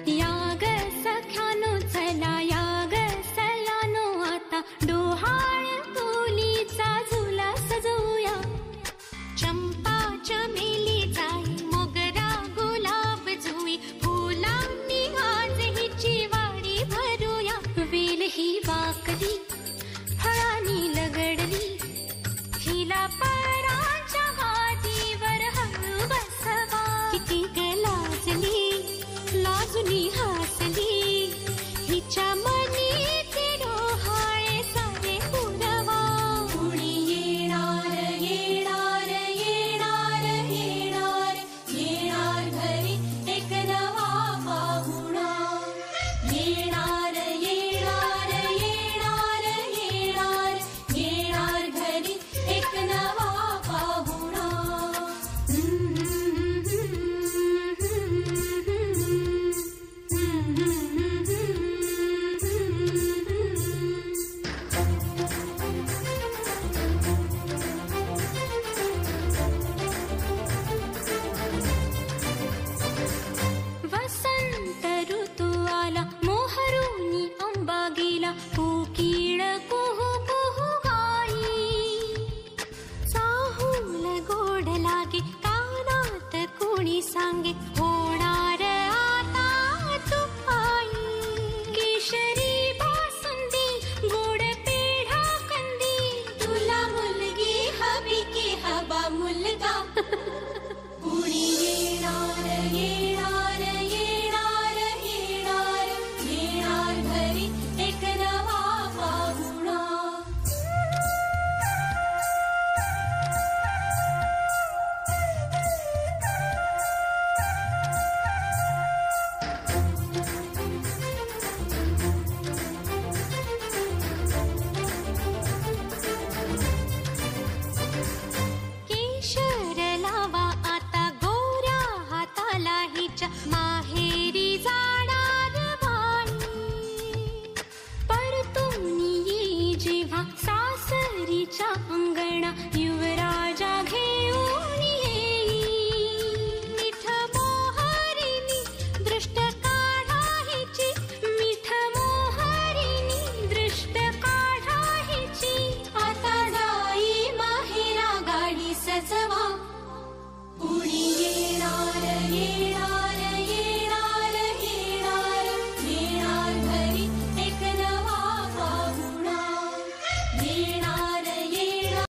याग सख्यानो चला याग सयानो आता डोहाळ तुलीचा झुला सजवूया. चंपा चमेली जाई मोगरा गुलाब जुई फुलांनी आज हिची वाडी भरूया. वेल ही वाकली फळांनी लगडली हिला पराच्या गादीवर हळू बसवा. किती लाजली लाजुनी हसली हिच्या मनी ते डोहाळे सारे पुरवा. कुणी येणार येणार येणार येणार येणार घरी एक नवा पाहुणा. येणार येणार येणार येणार येणार घरी एक नवा पाहुणा. वसंत ऋतू आला मोहरुनी आंबा गेला कोकिळ कुहू कुहू गाई. चाहूल गोड लागे कानात कोणी सांगे होणार आता तू आई. केशरी बासुंदी गोड पेढा कंदी तुला मुलगी हवी की हवा मुलगा. कुणी येणार येणार येणार येणार येणार घरी एक नवा पाहुणा. केशर लावा आता गोऱ्या हाताला हिच्या माहेरी जाणार बाई. परतून येई जेव्हा सासरीच्या अंगणा युवराजा घेऊन येई. मिठ मोहरिनी दृष्ट काढा हिची मिठ मोहरिनी दृष्ट काढा हिची. आता जाई माहेरा गाडी सजवा.